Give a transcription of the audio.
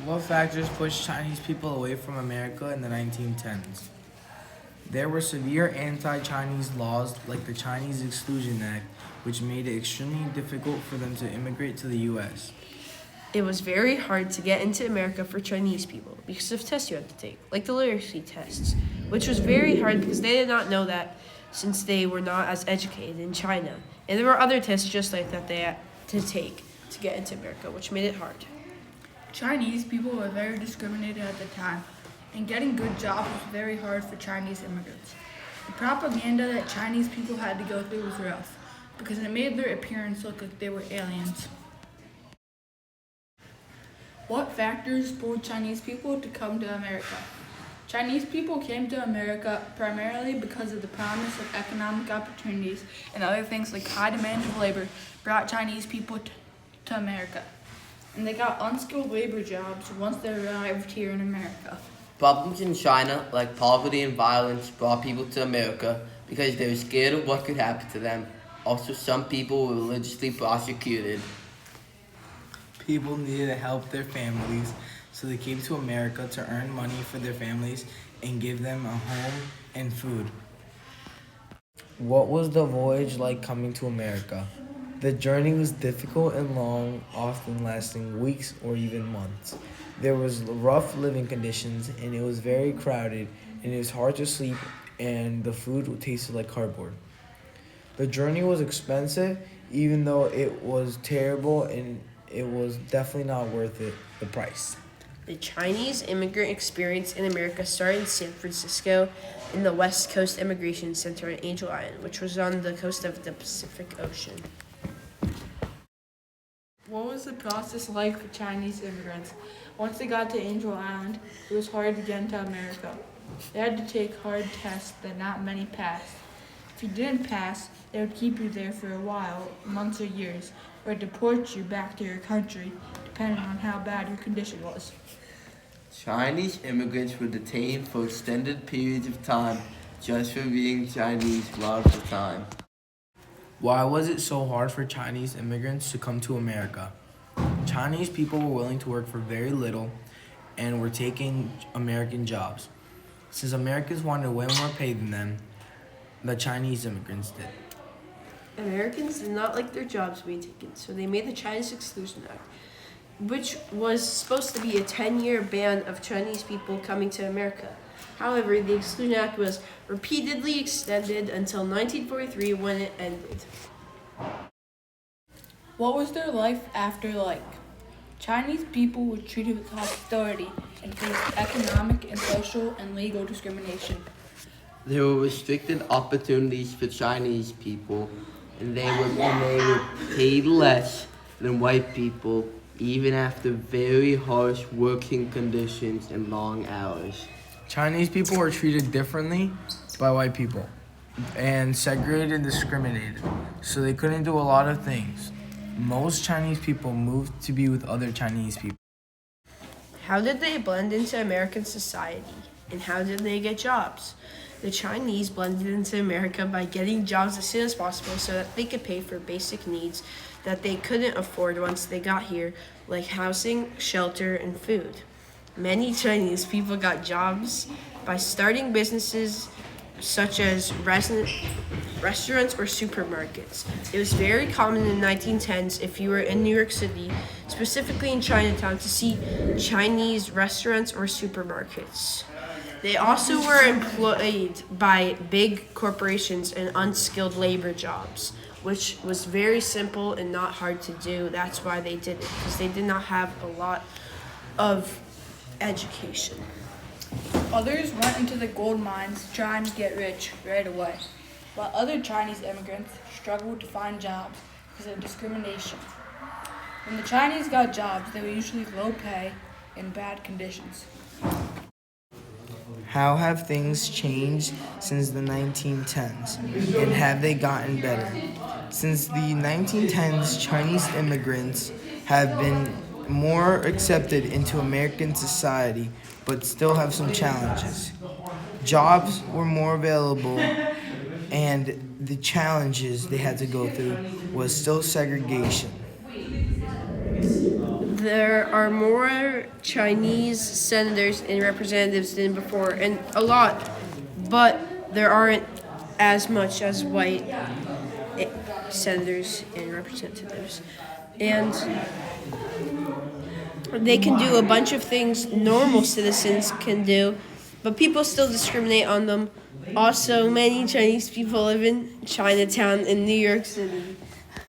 What factors pushed Chinese people away from America in the 1910s? There were severe anti Chinese laws like the Chinese Exclusion Act, which made it extremely difficult for them to immigrate to the U.S. It was very hard to get into America for Chinese people because of tests you had to take, like the literacy tests, which was very hard because they did not know that since they were not as educated in China. And there were other tests just like that they had to take to get into America, which made it hard. Chinese people were very discriminated at the time, and getting good jobs was very hard for Chinese immigrants. The propaganda that Chinese people had to go through was rough, because it made their appearance look like they were aliens. What factors pulled Chinese people to come to America? Chinese people came to America primarily because of the promise of economic opportunities and other things like high demand of labor brought Chinese people to America. And they got unskilled labor jobs once they arrived here in America. Problems in China, like poverty and violence, brought people to America because they were scared of what could happen to them. Also, some people were religiously prosecuted. People needed to help their families, so they came to America to earn money for their families and give them a home and food. What was the voyage like coming to America? The journey was difficult and long, often lasting weeks or even months. There was rough living conditions and it was very crowded and it was hard to sleep and the food tasted like cardboard. The journey was expensive even though it was terrible and it was definitely not worth it, the price. The Chinese immigrant experience in America started in San Francisco in the West Coast Immigration Center on Angel Island, which was on the coast of the Pacific Ocean. What was the process like for Chinese immigrants? Once they got to Angel Island, it was hard to get into America. They had to take hard tests that not many passed. If you didn't pass, they would keep you there for a while, months or years, or deport you back to your country, depending on how bad your condition was. Chinese immigrants were detained for extended periods of time just for being Chinese a lot of the time. Why was it so hard for Chinese immigrants to come to America? Chinese people were willing to work for very little and were taking American jobs. Since Americans wanted way more pay than them, the Chinese immigrants did. Americans did not like their jobs being taken, so they made the Chinese Exclusion Act, which was supposed to be a 10-year ban of Chinese people coming to America. However, the Exclusion Act was repeatedly extended until 1943 when it ended. What was their life after like? Chinese people were treated with hostility and faced economic and social and legal discrimination. There were restricted opportunities for Chinese people, and they were paid less than white people, even after very harsh working conditions and long hours. Chinese people were treated differently by white people and segregated and discriminated, so they couldn't do a lot of things. Most Chinese people moved to be with other Chinese people. How did they blend into American society? And how did they get jobs? The Chinese blended into America by getting jobs as soon as possible so that they could pay for basic needs that they couldn't afford once they got here, like housing, shelter, and food. Many Chinese people got jobs by starting businesses such as restaurants or supermarkets. It was very common in the 1910s if you were in New York City, specifically in Chinatown, to see Chinese restaurants or supermarkets. They also were employed by big corporations and unskilled labor jobs, which was very simple and not hard to do. That's why they did it, because they did not have a lot of education. Others went into the gold mines trying to get rich right away, while other Chinese immigrants struggled to find jobs because of discrimination. When the Chinese got jobs, they were usually low pay and bad conditions. How have things changed since the 1910s, and have they gotten better? Since the 1910s, Chinese immigrants have been more accepted into American society, but still have some challenges. Jobs were more available, and the challenges they had to go through was still segregation. There are more Chinese senators and representatives than before, and a lot, but there aren't as much as white senators and representatives. And they can do a bunch of things normal citizens can do, but people still discriminate on them. Also, many Chinese people live in Chinatown in New York City.